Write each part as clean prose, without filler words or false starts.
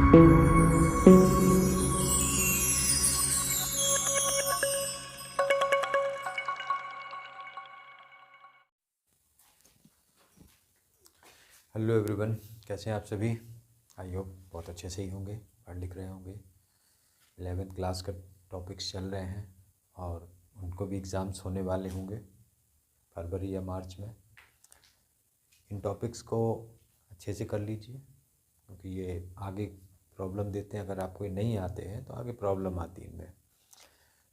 Hello everyone, कैसे हैं आप सभी। आई होप बहुत अच्छे से ही होंगे, पढ़ लिख रहे होंगे। 11th क्लास का टॉपिक्स चल रहे हैं और उनको भी एग्ज़ाम्स होने वाले होंगे फरवरी या मार्च में। इन टॉपिक्स को अच्छे से कर लीजिए क्योंकि ये आगे प्रॉब्लम देते हैं। अगर आपको ये नहीं आते हैं तो आगे प्रॉब्लम आती है इनमें।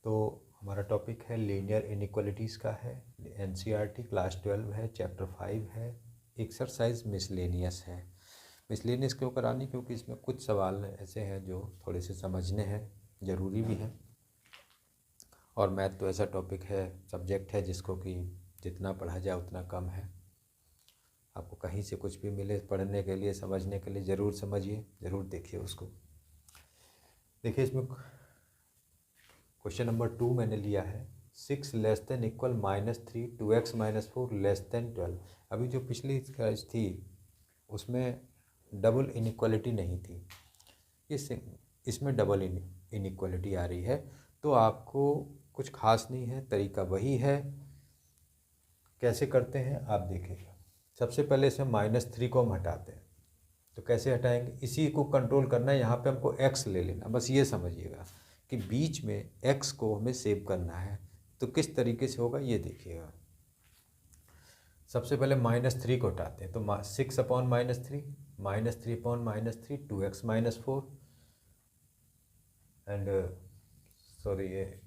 तो हमारा टॉपिक है लीनियर इनइक्वालिटीज़ का है, एनसीईआरटी क्लास 12 है, चैप्टर 5 है, एक्सरसाइज मिसलेनियस है। मिसलेनियस क्यों करानी, क्योंकि इसमें कुछ सवाल ऐसे हैं जो थोड़े से समझने हैं, ज़रूरी भी हैं। और मैथ तो ऐसा टॉपिक है, सब्जेक्ट है जिसको कि जितना पढ़ा जाए उतना कम है। आपको कहीं से कुछ भी मिले पढ़ने के लिए, समझने के लिए, ज़रूर समझिए, ज़रूर देखिए उसको। देखिए इसमें क्वेश्चन नंबर 2 मैंने लिया है, 6 less than equal -3 2x - 4 less than 12। अभी जो पिछली क्लास थी उसमें डबल इनइक्वालिटी नहीं थी, इसमें डबल इनइक्वालिटी आ रही है। तो आपको कुछ खास नहीं है, तरीका वही है। कैसे करते हैं आप देखिएगा। सबसे पहले इसमें -3 को हम हटाते हैं। तो कैसे हटाएंगे, इसी को कंट्रोल करना है। यहाँ पे हमको x ले लेना, बस ये समझिएगा कि बीच में x को हमें सेव करना है। तो किस तरीके से होगा ये देखिएगा। सबसे पहले -3 को हटाते हैं तो 6 upon -3 -3 upon -3 2x - 4 and sorry ये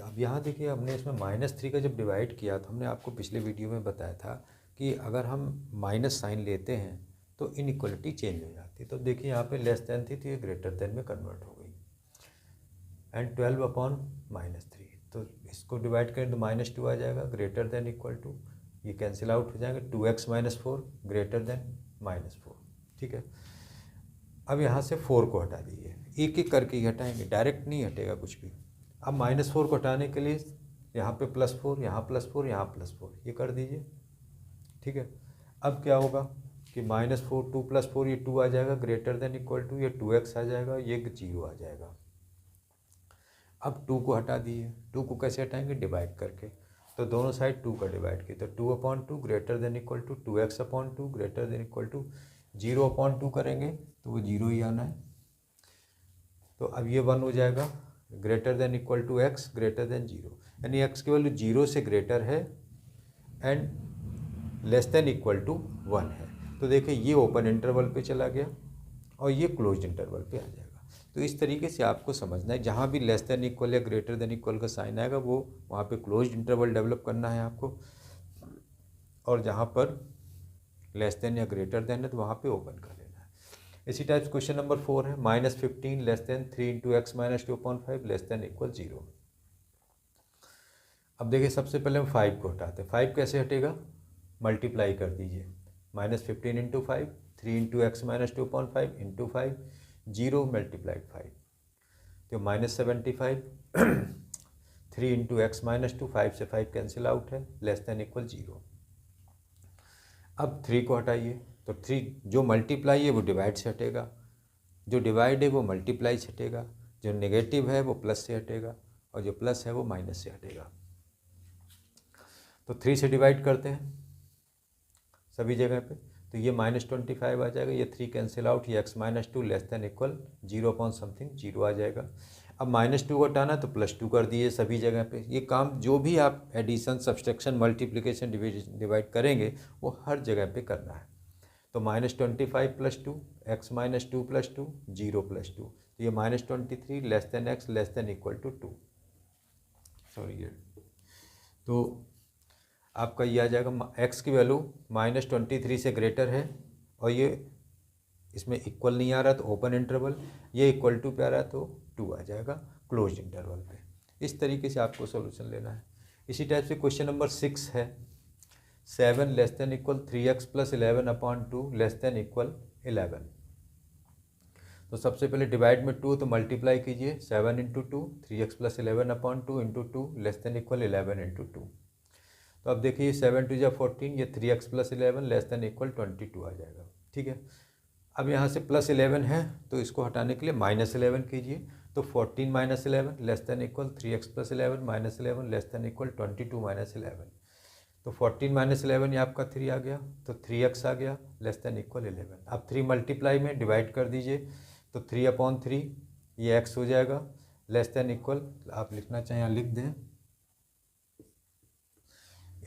अब यहाँ देखिए, हमने इसमें -3 का जब डिवाइड किया तो हमने आपको पिछले वीडियो में बताया था कि अगर हम माइनस साइन लेते हैं तो इनइक्वालिटी चेंज हो जाती है। तो देखिए यहाँ पे लेस देन थी तो ये ग्रेटर देन में कन्वर्ट हो गई। एंड 12 अपॉन -3, तो इसको डिवाइड करें तो -2 आ जाएगा, ग्रेटर देन इक्वल टू, ये कैंसिल आउट हो जाएगा, 2x - 4 ग्रेटर देन -4। ठीक है, अब यहाँ से 4 को हटा दीजिए, एक एक करके ही हटाएंगे, डायरेक्ट नहीं हटेगा कुछ भी। अब -4 को हटाने के लिए यहाँ पे +4, यहाँ +4, यहाँ +4, ये कर दीजिए। ठीक है, अब क्या होगा कि -4 2 + 4 ये 2 आ जाएगा, ग्रेटर देन इक्वल टू ये 2x आ जाएगा, ये 0 आ जाएगा। अब 2 को हटा दिए, 2 को कैसे हटाएंगे, डिवाइड करके। तो दोनों साइड 2 का डिवाइड किए तो 2/2 greater than equal to 2x/2 greater than equal to 0/2 करेंगे तो वो 0 ही आना है। तो अब ये 1 हो जाएगा, greater than equal to x greater than 0, यानी x की वैल्यू 0 से ग्रेटर है and less than equal to 1 है। तो देखिए ये ओपन इंटरवल पे चला गया और ये क्लोज्ड इंटरवल पे आ जाएगा। तो इस तरीके से आपको समझना है, जहाँ भी लेस देन इक्वल या ग्रेटर देन इक्वल का साइन आएगा वो वहाँ पे क्लोज्ड इंटरवल डेवलप करना है आपको, और जहाँ पर लेस देन या ग्रेटर देन है तो वहाँ पे ओपन कर लेना है। इसी टाइप क्वेश्चन नंबर 4 है, -15 less than 3 × x - 2/5 less than equal 0। अब देखिए सबसे पहले हम 5 को हटाते हैं। 5 कैसे हटेगा, मल्टीप्लाई कर दीजिए, -15 × 5 3 × x - 2/5 × 5 0 मल्टीप्लाइड 5, तो -75 3 × x - 2 5 से 5 कैंसिल आउट है, लेस देन इक्वल 0। अब 3 को हटाइए तो 3 जो मल्टीप्लाई है वो डिवाइड से हटेगा, जो डिवाइड है वो मल्टीप्लाई से हटेगा, जो नेगेटिव है वो प्लस से हटेगा और जो प्लस है वो माइनस से हटेगा। तो 3 से डिवाइड करते हैं सभी जगह पे, तो ये -25 आ जाएगा, ये 3 कैंसिल आउट, ये x - 2 लेस देन इक्वल 0/समथिंग 0 आ जाएगा। अब -2 को हटाना तो +2 कर दिए सभी जगह पे। ये काम जो भी आप एडिशन, सब्सट्रैक्शन, मल्टीप्लिकेशन, डिवाइड करेंगे वो हर जगह पे करना है। तो -25 + 2 x - 2 + 2 0 + 2, तो ये -23 less than x less than equal to 2, sorry ये, तो आपका ये आ जाएगा x की वैल्यू -23 से ग्रेटर है और ये इसमें इक्वल नहीं आ रहा तो ओपन इंटरवल, ये इक्वल टू पे आ रहा है तो 2 आ जाएगा क्लोज इंटरवल पे। इस तरीके से आपको सोल्यूशन लेना है। इसी टाइप से क्वेश्चन नंबर 6 है, 7 less than equal 3x + 11/2 less than equal 11। तो सबसे पहले डिवाइड में 2 तो मल्टीप्लाई कीजिए, 7 × 2 3x + 11/2 × 2 लेस देन इक्वल 11 × 2। तो अब देखिए 7 2 14, ये 3x + 11 <= 22 आ जाएगा। ठीक है, अब यहाँ से +11 है तो इसको हटाने के लिए -11 कीजिए, तो 14 - 11 <= 3x + 11 - 11 <= 22 - 11। तो 14 - 11 ये आपका 3 आ गया, तो 3x आ गया <= 11। अब 3 मल्टीप्लाई में डिवाइड कर दीजिए, तो 3/3 ये x हो जाएगा <= आप लिखना चाहें यहाँ लिख दें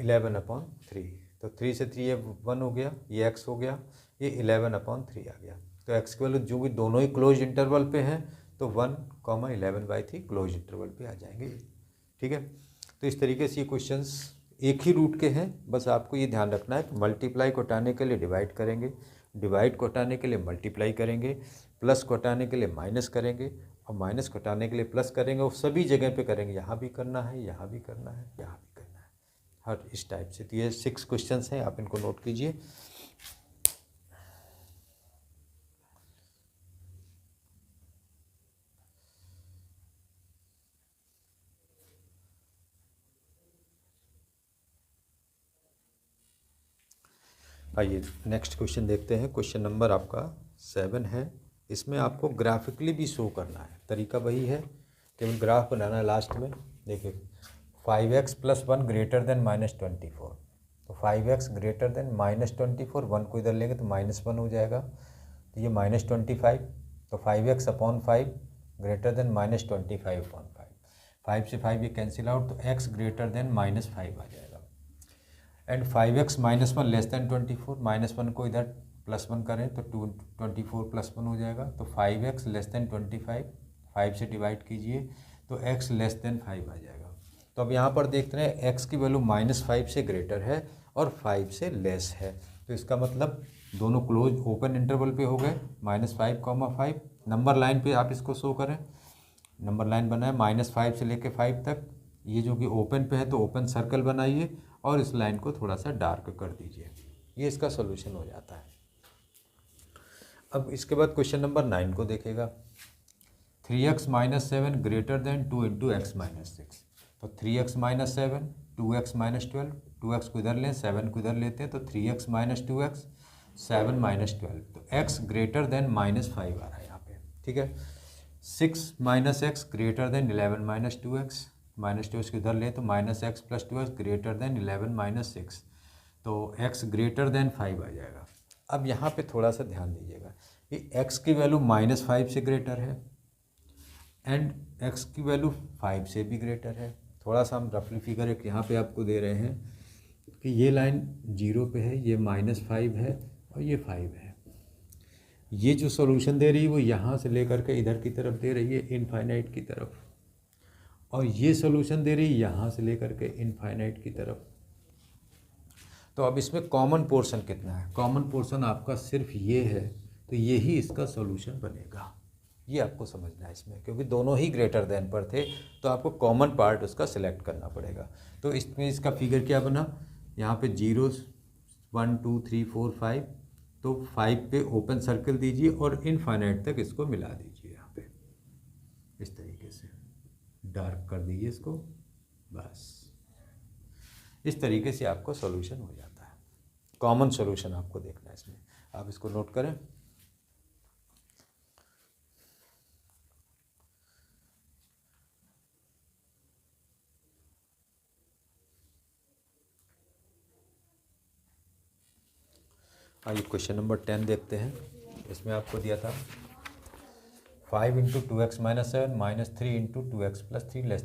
11/3। तो 3 से 3 ये 1 हो गया, ये x हो गया, ये 11/3 आ गया। तो x की वैल्यू जो भी दोनों ही क्लोज इंटरवल पे हैं तो 1,11/3 क्लोज इंटरवल पे आ जाएंगे। ठीक है, तो इस तरीके से ये क्वेश्चंस एक ही रूट के हैं, बस आपको ये ध्यान रखना है कि मल्टीप्लाई को हटाने के लिए डिवाइड करेंगे, डिवाइड को हटाने के लिए मल्टीप्लाई करेंगे, प्लस को हटाने के लिए माइनस करेंगे, और माइनस को हटाने के लिए प्लस करेंगे, और सभी जगह पे करेंगे, यहाँ भी करना है, यहाँ भी करना है, यहाँ भी करना है, हर इस टाइप से। तो ये 6 क्वेश्चंस हैं, आप इनको नोट कीजिए। आइए नेक्स्ट क्वेश्चन देखते हैं। क्वेश्चन नंबर आपका 7 है। इसमें आपको ग्राफिकली भी शो करना है, तरीका वही है, केवल ग्राफ बनाना है लास्ट में। देखिए 5x + 1 > -24, तो 5x > -24, 1 को इधर लेंगे तो -1 हो जाएगा, तो ये -25, तो 5x/5 <= -25/5, 5 से 5 ये कैंसिल आउट, तो x <= -5 आ जाएगा। एंड 5x - 1 <= 24, -1 को इधर +1 करें तो 24 + 1 हो जाएगा, तो 5x <= 25, 5 से डिवाइड कीजिए तो x <= 5 आ जाएगा। तो अब यहाँ पर देखते हैं x की वैल्यू -5 से ग्रेटर है और 5 से लेस है, तो इसका मतलब दोनों क्लोज ओपन इंटरवल पे हो गए, -5, 5। नंबर लाइन पे आप इसको शो करें, नंबर लाइन बनाए -5 से लेके 5 तक, ये जो कि ओपन पे है तो ओपन सर्कल बनाइए और इस लाइन को थोड़ा सा डार्क कर दीजिए, ये इसका सोल्यूशन हो जाता है। अब इसके बाद क्वेश्चन नंबर 9 को देखेगा। 3x - 7 > 2 × x - 6, तो 3x - 7 2x - 12, 2x को इधर लें, 7 को इधर लेते हैं, तो 3x - 2x 7 - 12, तो x <= -5 आ रहा है यहाँ पे। ठीक है, 6 - x <= 11 - 2x, -2 को इधर लें तो -x + 2x <= 11 - 6, तो x <= 5 आ जाएगा। अब यहाँ पे थोड़ा सा ध्यान दीजिएगा कि x की वैल्यू -5 से ग्रेटर है एंड x की वैल्यू 5 से भी ग्रेटर है। थोड़ा सा हम रफली फिगर एक यहाँ पे आपको दे रहे हैं कि ये लाइन 0 पे है, ये -5 है और ये 5 है। ये जो सॉल्यूशन दे रही है वो यहाँ से लेकर के इधर की तरफ दे रही है, इनफाइनाइट की तरफ, और ये सॉल्यूशन दे रही है यहाँ से लेकर के इनफाइनाइट की तरफ। तो अब इसमें कॉमन पोर्शन कितना है? कॉमन पोर्शन आपका सिर्फ ये है, तो ये ही इसका सॉल्यूशन बनेगा, ये आपको समझना है इसमें, क्योंकि दोनों ही ग्रेटर देन पर थे तो आपको कॉमन पार्ट उसका सिलेक्ट करना पड़ेगा। तो इसमें इसका फिगर क्या बना, यहाँ पे 0 1 2 3 4 5, तो 5 पे ओपन सर्कल दीजिए और इनफाइनाइट तक इसको मिला दीजिए, यहाँ पे इस तरीके से डार्क कर दीजिए इसको, बस इस तरीके से आपको सॉल्यूशन हो जाता है। कॉमन सॉल्यूशन आपको देखना है इसमें, आप इसको नोट करें। आइए क्वेश्चन नंबर 10 देखते हैं। इसमें आपको दिया था 5 × 2x - 7 -3 × 2x + 3 <=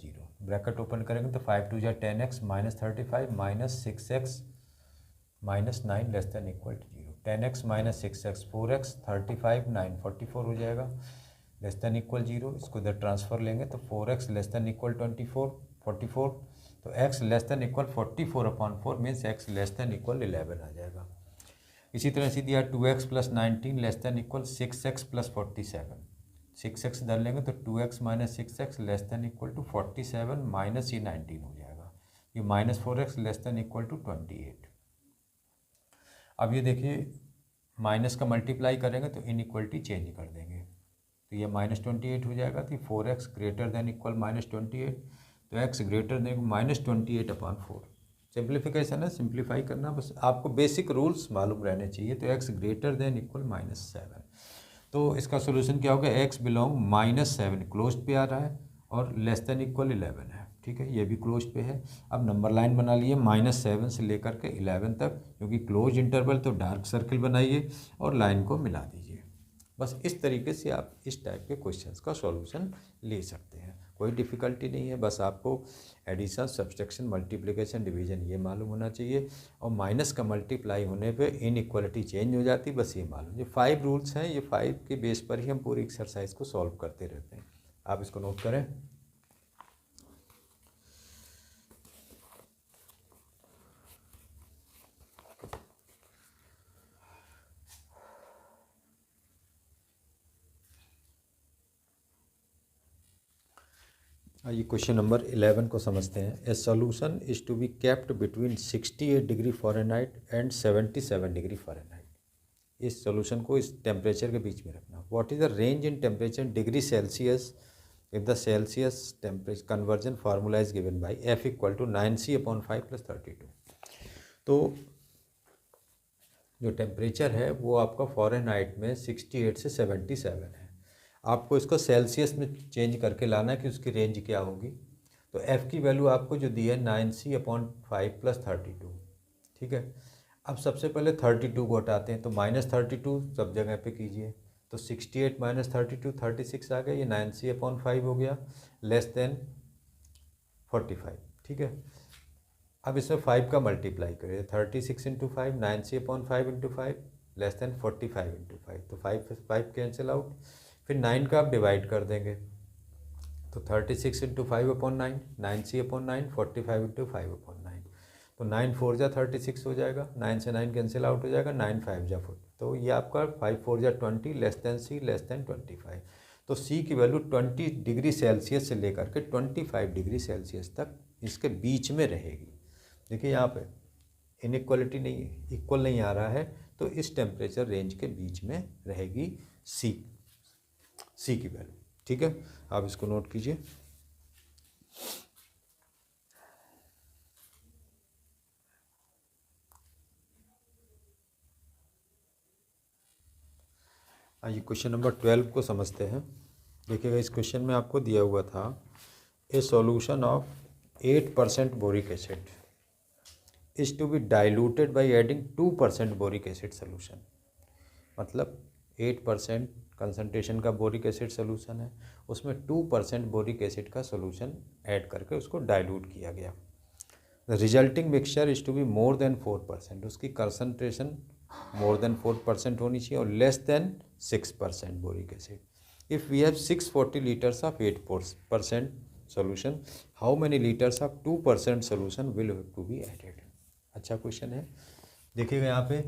0। ब्रैकेट ओपन करेंगे तो 5 2 = 10x -35 -6x -9 <= 0। 10x - 6x 4x 35 9 44 हो जाएगा, <= 0। इसको इधर ट्रांसफ़र लेंगे तो 4x <= 24 44, तो x <= 44/4 मीन्स x <= 11 आ जाएगा। इसी तरह से दिया 2x + 19 <= 6x + 47, 6x इधर लेंगे तो 2x - 6x <= 47 माइनस ये 19 हो जाएगा, ये -4x <= 28। अब ये देखिए माइनस का मल्टीप्लाई करेंगे तो इनइक्वलिटी चेंज कर देंगे, तो ये -28 हो जाएगा, तो 4x <= -28, तो x <= -28/4, सिंप्लीफिकेशन है, सिंप्लीफाई करना, बस आपको बेसिक रूल्स मालूम रहने चाहिए। तो x ग्रेटर देन इक्वल -7, तो इसका सोल्यूशन क्या होगा, x बिलोंग -7 क्लोज पे आ रहा है और लेस देन इक्वल 11 है, ठीक है, ये भी क्लोज पे है। अब नंबर लाइन बना लिए -7 से लेकर के 11 तक, क्योंकि क्लोज इंटरवल, तो डार्क सर्किल बनाइए और लाइन को मिला दीजिए। बस इस तरीके से आप इस टाइप के क्वेश्चंस का सॉल्यूशन ले सकते हैं, कोई डिफ़िकल्टी नहीं है। बस आपको एडिशन, सब्सट्रैक्शन, मल्टीप्लिकेशन, डिवीजन ये मालूम होना चाहिए, और माइनस का मल्टीप्लाई होने पे इनइक्वालिटी चेंज हो जाती, बस ये मालूम। ये 5 रूल्स हैं, ये 5 के बेस पर ही हम पूरी एक्सरसाइज को सॉल्व करते रहते हैं। आप इसको नोट करें। ये क्वेश्चन नंबर 11 को समझते हैं। A solution is to be kept between 68 degree Fahrenheit and 77 degree Fahrenheit. इस सोल्यूशन को इस टेम्परेचर के बीच में रखना। What is the range in temperature degree Celsius if the Celsius temperature conversion formula is given by F equal to 9C/5 + 32। तो जो temperature है वो आपका फ़ारेनहाइट में 68 से 77 है। आपको इसको सेल्सियस में चेंज करके लाना है कि उसकी रेंज क्या होगी। तो F की वैल्यू आपको जो दी है 9C/5 + 32, ठीक है। अब सबसे पहले 32 को हटाते हैं, तो -32 सब जगह पे कीजिए, तो 68 - 32 36 आ गया, ये 9C/5 हो गया, लेस देन 45, ठीक है। अब इसमें 5 का मल्टीप्लाई करिए, 36 × 5, 9C/5 × 5 लेस देन 45 × 5, तो 5 कैंसिल आउट। फिर 9 का आप डिवाइड कर देंगे, तो 36 × 5/9, 9C/9, 45 × 5/9, तो 9 4 जा 36 हो जाएगा, 9 से 9 कैंसिल आउट हो जाएगा, 9 5 जा 40, तो ये आपका 5 4 जा 20 less than C less than 25। तो C की वैल्यू 20 डिग्री सेल्सियस से लेकर के 25 डिग्री सेल्सियस तक इसके बीच में रहेगी। देखिए यहाँ पे इनइक्वालिटी नहीं है, इक्वल नहीं आ रहा है, तो इस टेम्परेचर रेंज के बीच में रहेगी सी की वैल्यू, ठीक है। आप इसको नोट कीजिए। आइए क्वेश्चन नंबर 12 को समझते हैं। देखिएगा, इस क्वेश्चन में आपको दिया हुआ था a solution of 8% boric acid is to be diluted by adding 2% boric acid solution. मतलब 8% कंसनट्रेशन का बोरिक एसिड सोल्यूशन है, उसमें 2% बोरिक एसिड का सोल्यूशन ऐड करके उसको डाइल्यूट किया गया। The resulting mixture is to be more than 4%, उसकी कंसनट्रेशन मोर देन 4% होनी चाहिए और less than 6% boric acid. If we have 640 litres of 8% solution, how many litres of 2% solution will have to be added. अच्छा question है। देखिएगा यहाँ पे,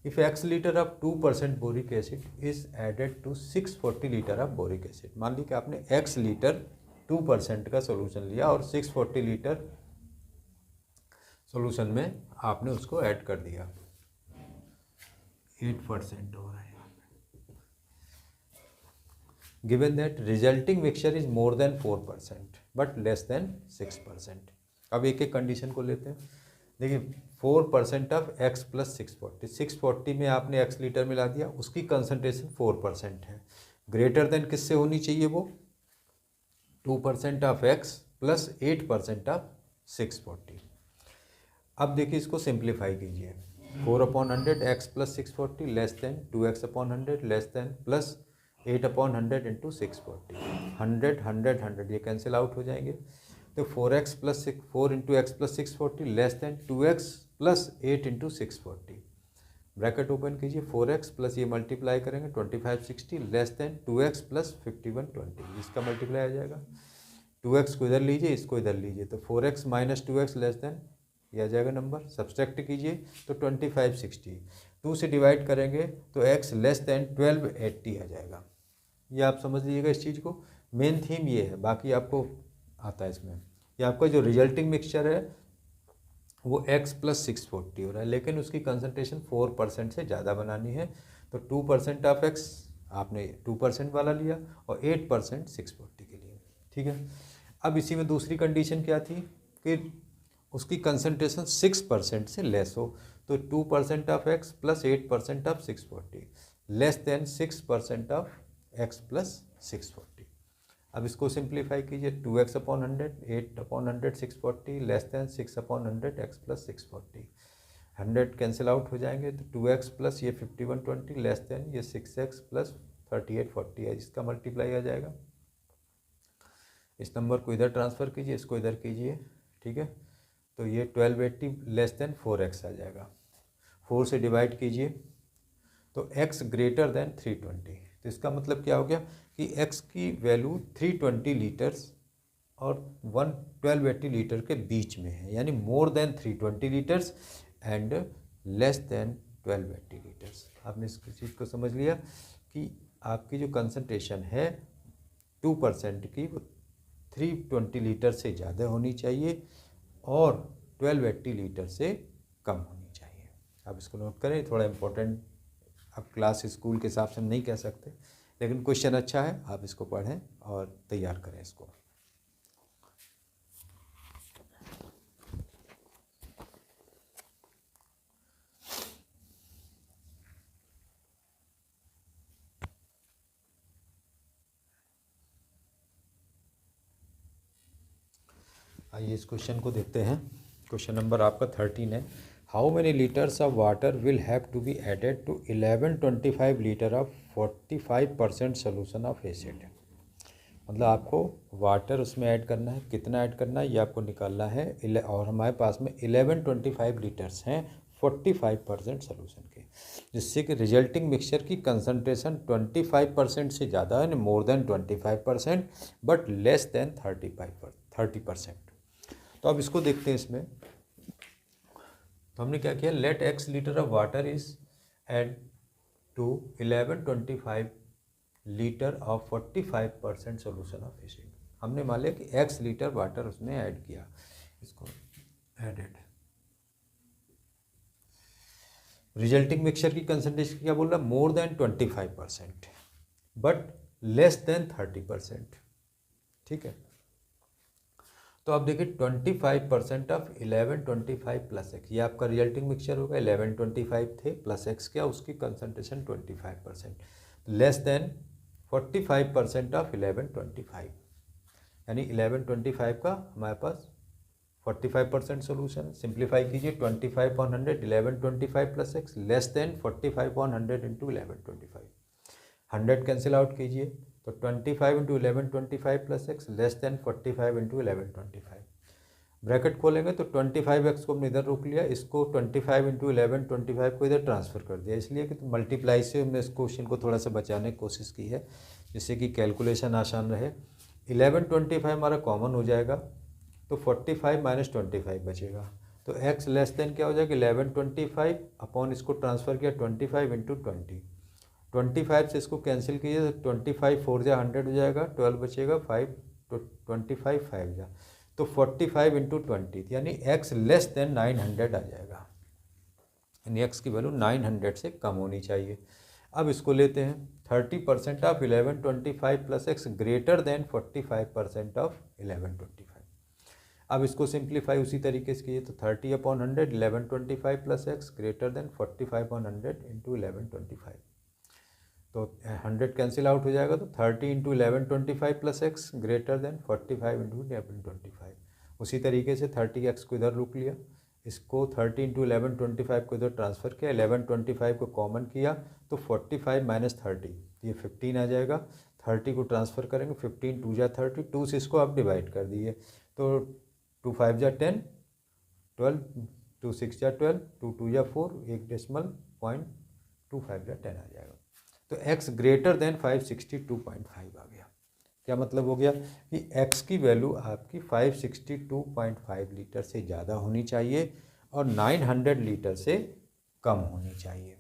इफ़ x litre of 2% boric acid is added to 640 litre of boric acid. मान ली कि आपने x लीटर 2% का सोल्यूशन लिया और 640 लीटर सोल्यूशन में आपने उसको ऐड कर दिया, 8% हो रहा है यहाँ पे। Given that resulting mixture is more than 4% but less than 6%। अब एक एक कंडीशन को लेते हैं। देखिए, 4% ऑफ x + 640 में आपने x लीटर मिला दिया, उसकी कंसनट्रेशन 4% है, ग्रेटर देन किससे होनी चाहिए वो, 2% ऑफ x + 8% ऑफ 640। अब देखिए, इसको सिंप्लीफाई कीजिए, 4/100 x + 640 less than 2x/100 less than plus 8/100 × 640, 100 100 100 ये कैंसिल आउट हो जाएंगे। तो 4x + 4 × x + 640 less than 2x + 8 × 640, bracket open कीजिए, 4x प्लस ये मल्टीप्लाई करेंगे 25 60 लेस देन 2x + 51 20, इसका मल्टीप्लाई आ जाएगा। 2x को इधर लीजिए, इसको इधर लीजिए, तो 4x - 2x लेस देन ये आ जाएगा नंबर, सब्सट्रैक्ट कीजिए तो 25 60, 2 से डिवाइड करेंगे तो x लेस देन 1280 आ जाएगा। ये आप समझ लीजिएगा इस चीज़ को, मेन थीम ये है, बाकी आपको आता है इसमें। ये आपका जो रिजल्टिंग मिक्सचर है वो x + 640 हो रहा है, लेकिन उसकी कंसनट्रेशन 4% से ज़्यादा बनानी है, तो 2% ऑफ x आपने 2% वाला लिया और 8% 640 के लिए, ठीक है। अब इसी में दूसरी कंडीशन क्या थी कि उसकी कंसंट्रेशन 6% से लेस हो, तो 2% of x plus 8% of 640 less than 6% of x plus 640। अब इसको सिंप्लीफाई कीजिए, 2x upon 100, 8 upon 100 640 less than 6 upon 100 x plus 640। 100 cancel out हो जाएंगे, तो 2x प्लस ये 5120 लेस देन ये 6x प्लस 3840 है, इसका मल्टीप्लाई आ जाएगा। इस नंबर को इधर ट्रांसफ़र कीजिए, इसको इधर कीजिए, ठीक है। तो ये 1280 लेस देन 4x आ जाएगा। 4 से डिवाइड कीजिए तो x ग्रेटर देन 320। तो इसका मतलब क्या हो गया कि x की वैल्यू 320 लीटर्स और 1280 लीटर के बीच में है, यानी more than 320 litres and less then 1280 litres. आपने इस चीज़ को समझ लिया कि आपकी जो कंसंट्रेशन है 2% की, वो 320 लीटर से ज़्यादा होनी चाहिए और 1280 लीटर से कम होनी चाहिए। आप इसको नोट करें, थोड़ा इम्पोर्टेंट, आप क्लास स्कूल के हिसाब से हम नहीं कह सकते, लेकिन क्वेश्चन अच्छा है, आप इसको पढ़ें और तैयार करें इसको। आइए इस क्वेश्चन को देखते हैं। क्वेश्चन नंबर आपका 13 है। How many litres of water will have to be added to 1125 litre of 45% solution of acid. मतलब आपको वाटर उसमें ऐड करना है, कितना ऐड करना है ये आपको निकालना है, और हमारे पास में 1125 लीटर्स हैं 45% सोल्यूशन के, जिससे कि रिजल्टिंग मिक्सचर की कंसंट्रेशन 25% से ज़्यादा है, more than 25% but less than 30%। तो अब इसको देखते हैं। इसमें तो हमने क्या किया, let x litre of water is add to 1125 litre of 45% solution of acid. हमने मान लिया कि x लीटर वाटर उसमें ऐड किया, इसको एडेड। रिजल्टिंग मिक्सचर की कंसंट्रेशन क्या बोल रहा है, more than 25% but less than 30%, ठीक है। तो आप देखिए 25% ऑफ 1125 प्लस एक्स, ये आपका रिजल्टिंग मिक्सचर होगा। 1125 थे प्लस एक्स क्या, उसकी कंसंट्रेशन 25%, लेस देन 45% ऑफ 1125, यानी 1125 का हमारे पास 45% सोल्यूशन है। सिंप्लीफाई कीजिए, 25/100 1125 plus x less than 45/100 into 1125। 100 cancel out कीजिए तो 25 into 1125 plus x less than 45 into 1125। Bracket खोलेंगे तो 25x को हमने इधर रोक लिया, इसको 25 इंटू 1125 को इधर ट्रांसफ़र कर दिया, इसलिए कि मल्टीप्लाई से हमने इस क्वेश्चन को थोड़ा सा बचाने की कोशिश की है, जिससे कि कैलकुलेशन आसान रहे। 1125 हमारा कॉमन हो जाएगा, तो 45 माइनस 25 बचेगा, तो x लेस देन क्या हो जाएगा 1125 अपॉन इसको ट्रांसफ़र किया 25 इंटू 25 से इसको कैंसिल कीजिए तो 25 4 जा 100 हो जाएगा, 12 बचेगा 5, तो 25 5 जा, तो 45 इंटू 20, यानी x लेस देन 900 आ जाएगा, यानी x की वैल्यू 900 से कम होनी चाहिए। अब इसको लेते हैं, 30% of 1125 plus x greater than 45% of 1125। अब इसको सिंप्लीफाई उसी तरीके से कीजिए तो 30/100 1125 plus x greater than 45/100 into 1125, तो 100 कैंसिल आउट हो जाएगा, तो 30 into 1125 plus x greater than 45 into 1125। उसी तरीके से 30x को इधर रोक लिया, इसको 30 इंटू 1125 को इधर ट्रांसफ़र किया, 1125 को कॉमन किया तो 45 माइनस 30 ये 15 आ जाएगा। 30 को ट्रांसफ़र करेंगे, 15 2 जा 30, 2 से इसको आप डिवाइड कर दिए तो 2 5 जा 10, 12, 2 6 जा 12, 2 2 जा 4, 1.25 जा 10 आ जाएगा। तो x ग्रेटर देन 562.5 आ गया। क्या मतलब हो गया कि x की वैल्यू आपकी 562.5 लीटर से ज़्यादा होनी चाहिए और 900 लीटर से कम होनी चाहिए।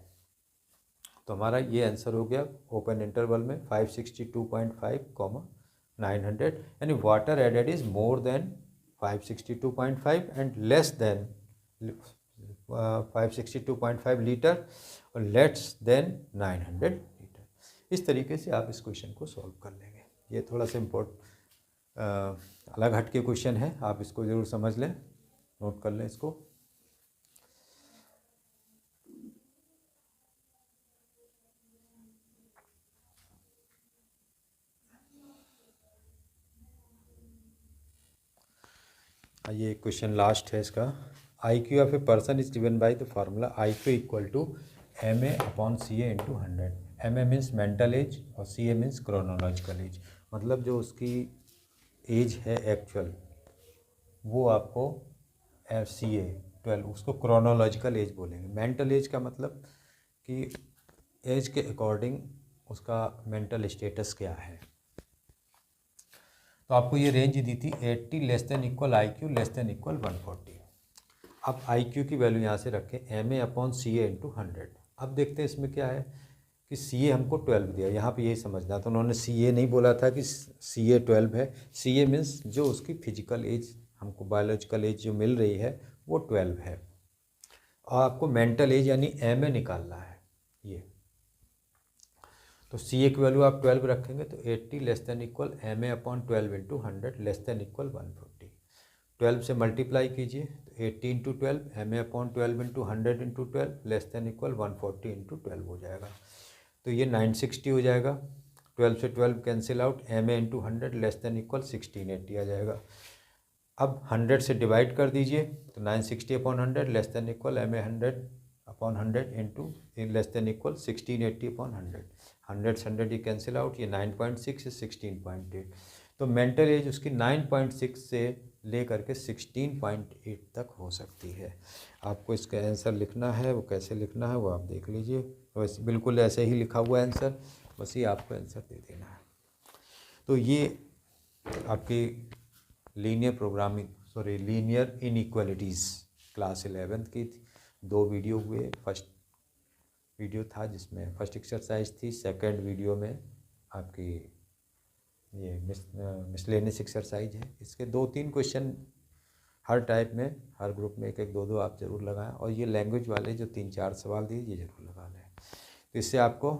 तो हमारा ये आंसर हो गया ओपन इंटरवल में 562.5, 900, यानी water added is more than 562.5 and less than 562.5 litre और लेस देन 900 लीटर। इस तरीके से आप इस क्वेश्चन को सॉल्व कर लेंगे। ये थोड़ा सा अलग हट के क्वेश्चन है, आप इसको ज़रूर समझ लें। नोट कर लें इसको। ये क्वेश्चन लास्ट है इसका। I Q of a person is given by the formula I Q equal to M A upon C A into 100। M A means mental age और C A means chronological age, मतलब जो उसकी as है actual वो आपको सी ए 12, उसको chronological age बोलेंगे। Mental as का मतलब कि एज के अकॉर्डिंग उसका मेंटल स्टेटस क्या है। तो आपको ये रेंज दी थी 80 less than equal I Q less than equal 140। अब आई क्यू की वैल्यू यहाँ से रखें M A upon C A into 100। अब देखते हैं इसमें क्या है कि सी ए हमको 12 दिया, यहाँ पे यही समझना। तो उन्होंने सी ए नहीं बोला था कि सी ए 12 है, सी ए मीन्स जो उसकी फिजिकल एज हमको बायोलॉजिकल एज जो मिल रही है वो 12 है, और आपको मेंटल एज यानी एम ए निकालना है ये। तो सी ए की वैल्यू आप 12 रखेंगे तो 80 less than equal to A upon 12 into 100 less than equal 140। 12 से मल्टीप्लाई कीजिए तो 80 इंटू 12 एम ए upon 12 into 100 into 12 less than equal 140 into 12 हो जाएगा। तो ये 960 हो जाएगा। 12 से 12 cancel out, M A into 100 less than equal 1680 आ जाएगा। अब 100 से डिवाइड कर दीजिए तो 960 upon 100 less than equal to M 100 upon 100 into less than equal 1680 upon 100। 100 से 100 ये कैंसिल आउट, ये 9.6 से 16.8। तो मेंटल एज उसकी 9.6 से ले करके 16.8 तक हो सकती है। आपको इसका आंसर लिखना है, वो कैसे लिखना है वो आप देख लीजिए। वैसे बिल्कुल ऐसे ही लिखा हुआ आंसर, बस ये आपको आंसर दे देना है। तो ये आपकी लीनियर इनइक्वालिटीज़ क्लास 11th की 2 वीडियो हुए। फर्स्ट वीडियो था जिसमें फर्स्ट एक्सरसाइज थी, सेकंड वीडियो में आपकी ये मिसलेनियस एक्सरसाइज है। इसके 2-3 क्वेश्चन हर टाइप में, हर ग्रुप में 1-1, 2-2 आप ज़रूर लगाएं, और ये लैंग्वेज वाले जो 3-4 सवाल दिए ये ज़रूर लगा लें। तो इससे आपको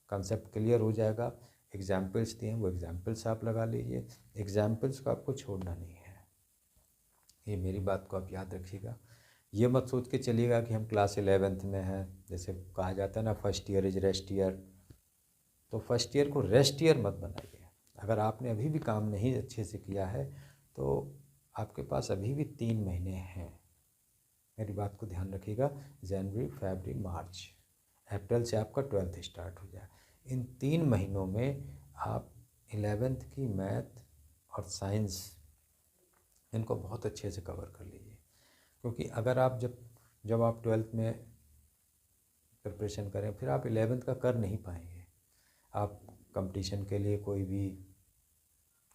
कंसेप्ट क्लियर हो जाएगा। एग्जाम्पल्स दिए हैं वो एग्जाम्पल्स आप लगा लीजिए, एग्जाम्पल्स को आपको छोड़ना नहीं है। ये मेरी बात को आप याद रखिएगा। ये मत सोच के चलिएगा कि हम क्लास 11th में हैं, जैसे कहा जाता है ना first year is rest year. तो फर्स्ट ईयर को रेस्ट ईयर मत बनाइए। अगर आपने अभी भी काम नहीं अच्छे से किया है तो आपके पास अभी भी 3 महीने हैं। मेरी बात को ध्यान रखिएगा। जनवरी, फरवरी, मार्च, अप्रैल से आपका 12th स्टार्ट हो जाए। इन 3 महीनों में आप 11th की मैथ और साइंस इनको बहुत अच्छे से कवर कर लीजिए, क्योंकि अगर आप जब आप 12th में प्रिपरेशन करें फिर आप 11th का कर नहीं पाएंगे। आप कंपटीशन के लिए, कोई भी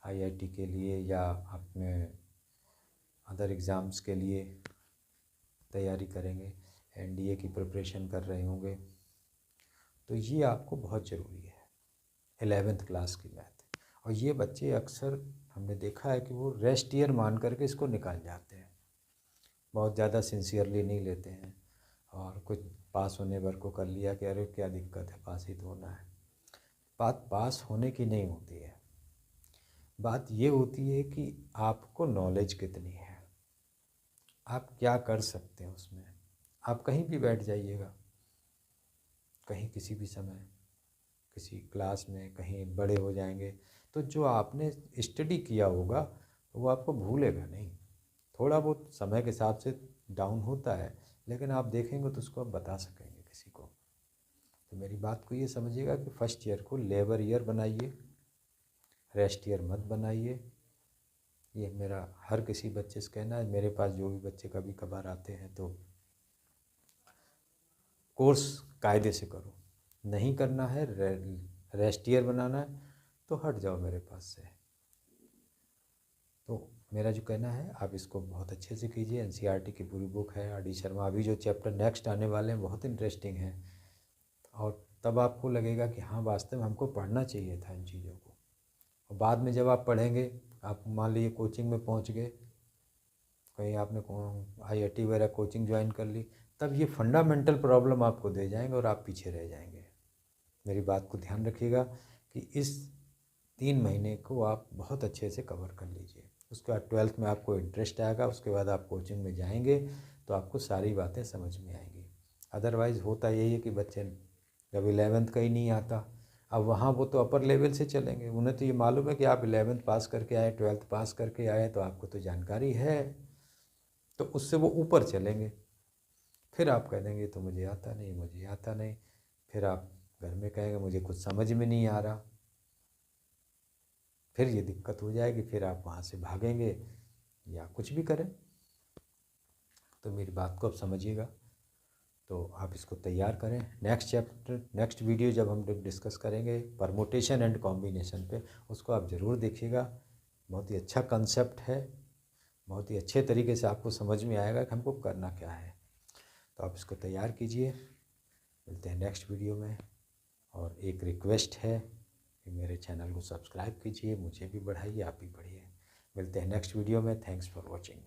आईआईटी के लिए या अपने अदर एग्ज़ाम्स के लिए तैयारी करेंगे, एनडीए की प्रिपरेशन कर रहे होंगे, तो ये आपको बहुत ज़रूरी है 11th क्लास की मैथ। और ये बच्चे अक्सर हमने देखा है कि वो रेस्ट ईयर मान करके इसको निकाल जाते हैं, बहुत ज़्यादा सिंसियरली नहीं लेते हैं, और कुछ पास होने भर को कर लिया कि अरे क्या दिक्कत है, पास ही तो होना है। बात पास होने की नहीं होती है, बात ये होती है कि आपको नॉलेज कितनी है, आप क्या कर सकते हैं उसमें। आप कहीं भी बैठ जाइएगा, कहीं किसी भी समय किसी क्लास में कहीं बड़े हो जाएंगे तो जो आपने स्टडी किया होगा वो आपको भूलेगा नहीं। थोड़ा बहुत समय के हिसाब से डाउन होता है, लेकिन आप देखेंगे तो उसको आप बता सकेंगे किसी को। तो मेरी बात को ये समझिएगा कि फर्स्ट ईयर को लेबर ईयर बनाइए, रेस्ट ईयर मत बनाइए। ये मेरा हर किसी बच्चे से कहना है। मेरे पास जो भी बच्चे कभी कभार आते हैं तो कोर्स कायदे से करो, नहीं करना है रेस्ट ईयर बनाना है तो हट जाओ मेरे पास से। तो मेरा जो कहना है आप इसको बहुत अच्छे से कीजिए। एनसीईआरटी की पूरी बुक है, आर डी शर्मा। अभी जो चैप्टर नेक्स्ट आने वाले हैं बहुत इंटरेस्टिंग हैं, और तब आपको लगेगा कि हाँ वास्तव में हमको पढ़ना चाहिए था इन चीज़ों को। और बाद में जब आप पढ़ेंगे, आप मान लीजिए कोचिंग में पहुँच गए, कहीं आपने आईआईटी वगैरह कोचिंग ज्वाइन कर ली, तब ये फंडामेंटल प्रॉब्लम आपको दे जाएंगे और आप पीछे रह जाएंगे। मेरी बात को ध्यान रखिएगा कि इस 3 महीने को आप बहुत अच्छे से कवर कर लीजिए। उसके बाद 12th में आपको इंटरेस्ट आएगा, उसके बाद आप कोचिंग में जाएंगे तो आपको सारी बातें समझ में आएंगी। अदरवाइज़ होता यही है कि बच्चे जब 11th का ही नहीं आता, अब वहाँ वो तो अपर लेवल से चलेंगे, उन्हें तो ये मालूम है कि आप 11th पास करके आए, 12th पास करके आए, तो आपको तो जानकारी है, तो उससे वो ऊपर चलेंगे। फिर आप कह देंगे तो मुझे आता नहीं, मुझे आता नहीं, फिर आप घर में कहेंगे मुझे कुछ समझ में नहीं आ रहा, फिर ये दिक्कत हो जाएगी, फिर आप वहाँ से भागेंगे या कुछ भी करें। तो मेरी बात को आप समझिएगा, तो आप इसको तैयार करें। नेक्स्ट चैप्टर, नेक्स्ट वीडियो जब हम डिस्कस करेंगे परमुटेशन एंड कॉम्बिनेशन पे, उसको आप ज़रूर देखिएगा। बहुत ही अच्छा कंसेप्ट है, बहुत ही अच्छे तरीके से आपको समझ में आएगा कि हमको करना क्या है। तो आप इसको तैयार कीजिए। मिलते हैं नेक्स्ट वीडियो में। और एक रिक्वेस्ट है कि मेरे चैनल को सब्सक्राइब कीजिए, मुझे भी बढ़ाइए, आप भी बढ़िए। मिलते हैं नेक्स्ट वीडियो में। Thanks for watching.